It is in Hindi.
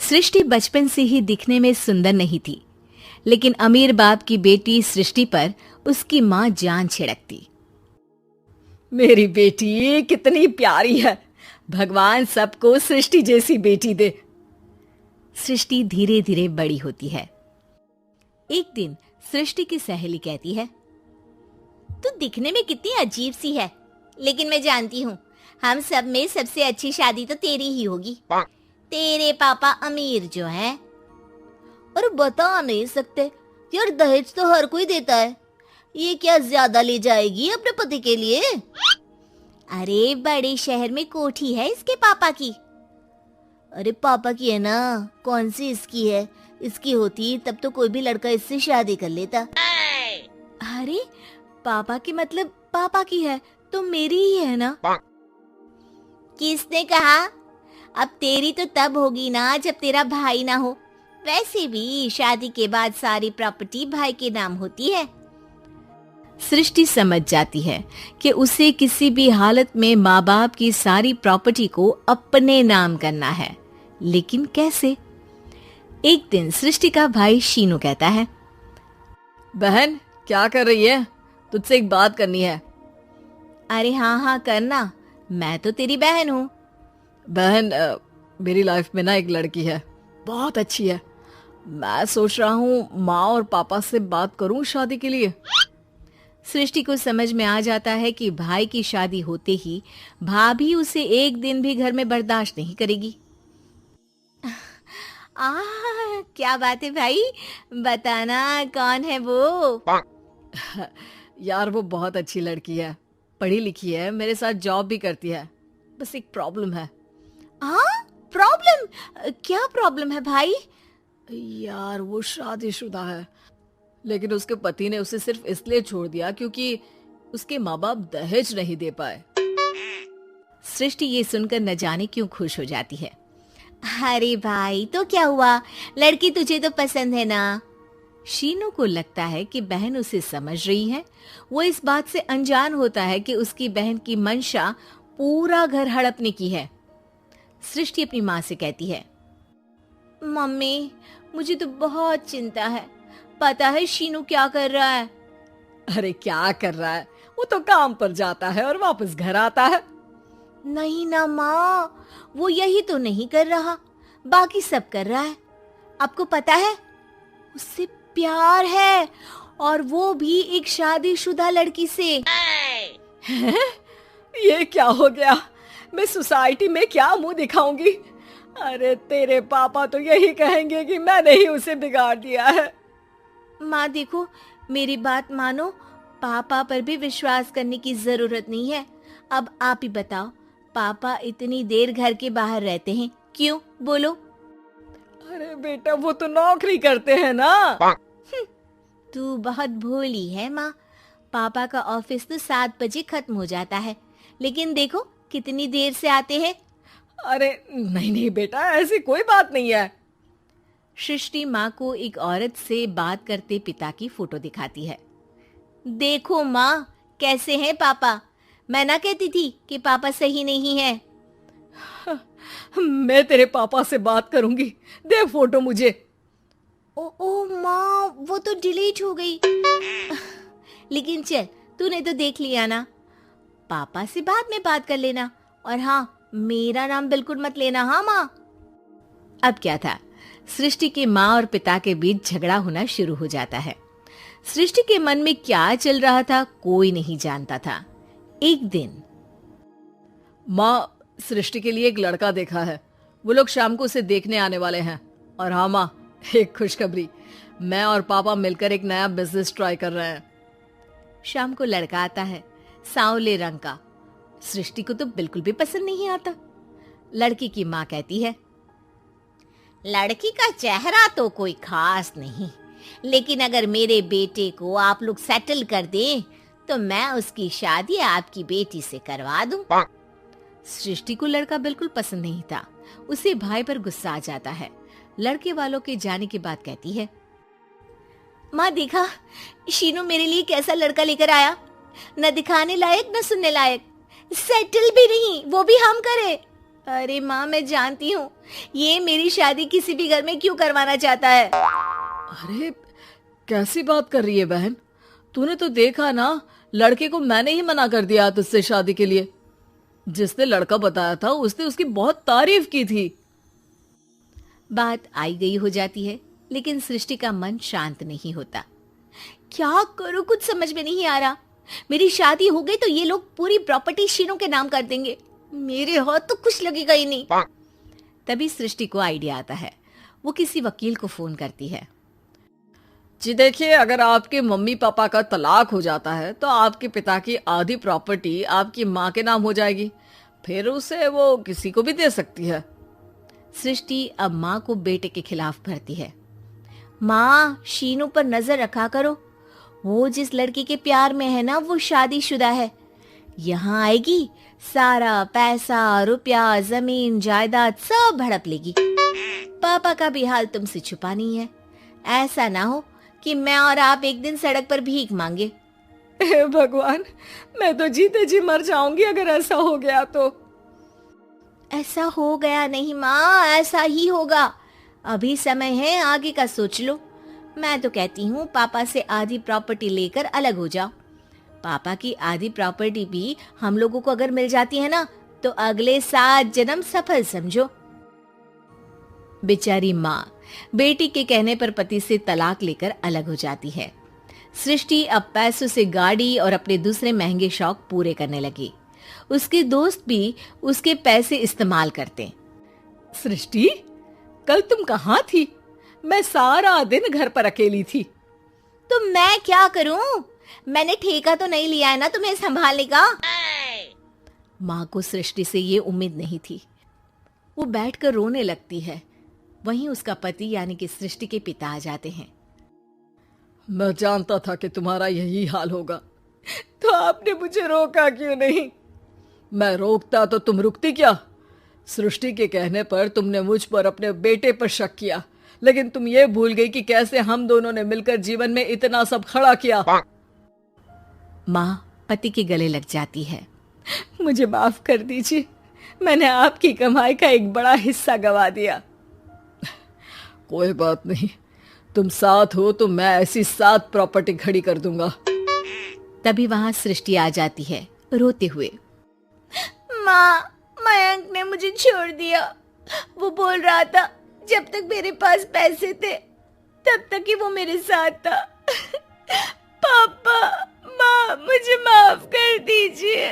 सृष्टि बचपन से ही दिखने में सुंदर नहीं थी, लेकिन अमीर बाप की बेटी सृष्टि पर उसकी माँ जान छिड़कती। मेरी बेटी कितनी प्यारी है, भगवान सबको सृष्टि जैसी बेटी दे। सृष्टि धीरे धीरे बड़ी होती है। एक दिन सृष्टि की सहेली कहती है, तू दिखने में कितनी अजीब सी है, लेकिन मैं जानती हूँ हम सब में सबसे अच्छी शादी तो तेरी ही होगी। तेरे पापा अमीर जो हैं। और बता नहीं सकते यार, दहेज तो हर कोई देता है, ये क्या ज्यादा ले जाएगी अपने पति के लिए? अरे बड़े शहर में कोठी है इसके पापा की। अरे पापा की है ना, कौन सी इसकी है? इसकी होती तब तो कोई भी लड़का इससे शादी कर लेता। अरे पापा की मतलब पापा की है तो मेरी ही है ना? किसने कहा? अब तेरी तो तब होगी ना जब तेरा भाई ना हो। वैसे भी शादी के बाद सारी प्रॉपर्टी भाई के नाम होती है। सृष्टि समझ जाती है कि उसे किसी भी हालत में माँ बाप की सारी प्रॉपर्टी को अपने नाम करना है, लेकिन कैसे? एक दिन सृष्टि का भाई शीनू कहता है, बहन क्या कर रही है? तुझसे एक बात करनी है। अरे हाँ करना, मैं तो तेरी बहन हूँ। बहन मेरी लाइफ में ना एक लड़की है, बहुत अच्छी है। मैं सोच रहा हूँ माँ और पापा से बात करूँ शादी के लिए। सृष्टि को समझ में आ जाता है कि भाई की शादी होते ही भाभी उसे एक दिन भी घर में बर्दाश्त नहीं करेगी। क्या बात है भाई, बताना कौन है वो? यार वो बहुत अच्छी लड़की है, पढ़ी लिखी है, मेरे साथ जॉब भी करती है। बस एक प्रॉब्लम है। प्रॉब्लम? क्या प्रॉब्लम है भाई? यार वो शादीशुदा है, लेकिन उसके पति ने उसे सिर्फ इसलिए छोड़ दिया क्योंकि उसके माँ बाप दहेज नहीं दे पाए। सृष्टि ये सुनकर न जाने क्यों खुश हो जाती है। अरे भाई तो क्या हुआ, लड़की तुझे तो पसंद है ना? शीनू को लगता है कि बहन उसे समझ रही है। वो इस बात से अनजान होता है कि उसकी बहन की मंशा पूरा घर हड़पने की है। सृष्टि अपनी माँ से कहती है, मम्मी मुझे तो बहुत चिंता है, पता है शीनू क्या कर रहा है? अरे क्या कर रहा है, वो तो काम पर जाता है और वापस घर आता है। नहीं ना माँ, वो यही तो नहीं कर रहा, बाकी सब कर रहा है। आपको पता है उससे प्यार है, और वो भी एक शादीशुदा लड़की से। ये क्या हो गया? मैं सोसाइटी में क्या मुंह दिखाऊंगी? अरे तेरे पापा तो यही कहेंगे कि मैंने ही उसे बिगाड़ दिया है। माँ देखो, मेरी बात मानो, पापा पर भी विश्वास करने की जरूरत नहीं है। अब आप ही बताओ, पापा इतनी देर घर के बाहर रहते हैं क्यों? बोलो। अरे बेटा वो तो नौकरी करते हैं ना। तू बहुत भोली है माँ। पापा का ऑफिस तो 7 बजे खत्म हो जाता है, लेकिन देखो कितनी देर से आते हैं। अरे नहीं बेटा, ऐसी कोई बात नहीं है। सृष्टि माँ को एक औरत से बात करते पिता की फोटो दिखाती है। देखो माँ कैसे हैं पापा, मैं ना कहती थी कि पापा सही नहीं है। मैं तेरे पापा से बात करूंगी, दे फोटो मुझे। ओ माँ, वो तो डिलीट हो गई। लेकिन चल, तूने तो देख लिया ना, पापा से बाद में बात कर लेना। और हाँ, मेरा नाम बिल्कुल मत लेना। हाँ माँ। अब क्या था, सृष्टि के माँ और पिता के बीच झगड़ा होना शुरू हो जाता है। सृष्टि के मन में क्या चल रहा था कोई नहीं जानता था। एक दिन, माँ सृष्टि के लिए एक लड़का देखा है, वो लोग शाम को उसे देखने आने वाले हैं। और हाँ माँ, एक खुशखबरी, मैं और पापा मिलकर एक नया बिजनेस ट्राई कर रहे हैं। शाम को लड़का आता है, सांवले रंग का। सृष्टि को तो बिल्कुल भी पसंद नहीं आता। लड़की की माँ कहती है, लड़की का चेहरा तो कोई खास नहीं, लेकिन अगर मेरे बेटे को आप लोग सेटल कर दें तो मैं उसकी शादी आपकी बेटी से करवा दूं। सृष्टि को लड़का बिल्कुल पसंद नहीं था। उसे भाई पर गुस्सा आ जाता है। लड़के वालों के जाने के बाद कहती है, माँ देखा शीनू मेरे लिए कैसा लड़का लेकर आया, न दिखाने लायक न सुनने लायक, सेटल भी नहीं, वो भी हम करे। अरे माँ, मैं जानती हूँ ये मेरी शादी किसी भी घर में क्यों करवाना चाहता है। अरे कैसी बात कर रही है बहन, तूने तो देखा ना, लड़के को मैंने ही मना कर दिया तुझसे शादी के लिए। जिसने लड़का बताया था उसने उसकी बहुत तारीफ की थी। बात आई गई हो जाती है, लेकिन सृष्टि का मन शांत नहीं होता। क्या करूँ, कुछ समझ में नहीं आ रहा। मेरी शादी हो गई तो ये लोग पूरी प्रॉपर्टी शीनू के नाम कर देंगे, मेरे हाथ तो कुछ लगेगा ही नहीं। तभी सृष्टि को आइडिया आता है। वो किसी वकील को फोन करती है। जी देखिए, अगर आपके मम्मी पापा का तलाक हो जाता है तो आपके पिता की आधी प्रॉपर्टी आपकी माँ के नाम हो जाएगी, फिर उसे वो किसी को भी दे सकती है। सृष्टि अब माँ को बेटे के खिलाफ भरती है। माँ, शीनू पर नजर रखा करो, वो जिस लड़की के प्यार में है ना वो शादीशुदा है। यहाँ आएगी, सारा पैसा रुपया जमीन जायदाद सब हड़प लेगी। पापा का भी हाल तुमसे छुपा नहीं है। ऐसा ना हो कि मैं और आप एक दिन सड़क पर भीख मांगे। हे भगवान, मैं तो जीते जी मर जाऊंगी अगर ऐसा हो गया तो। ऐसा हो गया नहीं माँ, ऐसा ही होगा। अभी समय है, आगे का सोच लो। मैं तो कहती हूँ पापा से आधी प्रॉपर्टी लेकर अलग हो जाओ। पापा की आधी प्रॉपर्टी भी हम लोगों को अगर मिल जाती है ना तो अगले 7 जन्म सफल समझो। बेचारी माँ बेटी के कहने पर पति से तलाक लेकर अलग हो जाती है। सृष्टि अब पैसों से गाड़ी और अपने दूसरे महंगे शौक पूरे करने लगी। उसके दोस्त भी उसके पैसे इस्तेमाल करते। सृष्टि, कल तुम कहाँ थी? मैं सारा दिन घर पर अकेली थी। तो मैं क्या करूं? मैंने ठेका तो नहीं लिया है ना तुम्हें संभालने का। माँ को सृष्टि से ये उम्मीद नहीं थी। वो बैठकर रोने लगती है। वहीं उसका पति यानी कि सृष्टि के पिता आ जाते हैं। मैं जानता था कि तुम्हारा यही हाल होगा, तो आपने मुझे रोका क्यों नहीं? मैं रोकता तो तुम रुकती क्या? सृष्टि के कहने पर तुमने मुझ पर अपने बेटे पर शक किया, लेकिन तुम ये भूल गई कि कैसे हम दोनों ने मिलकर जीवन में इतना सब खड़ा किया। माँ पति के गले लग जाती है। मुझे माफ कर दीजिए, मैंने आपकी कमाई का एक बड़ा हिस्सा गवा दिया। कोई बात नहीं, तुम साथ हो तो मैं ऐसी 7 प्रॉपर्टी खड़ी कर दूंगा। तभी वहां सृष्टि आ जाती है रोते हुए। माँ, मयंक ने मुझे छोड़ दिया। वो बोल रहा था जब तक मेरे पास पैसे थे तब तक ही वो मेरे साथ था। पापा, माँ, मुझे माफ कर दीजिए।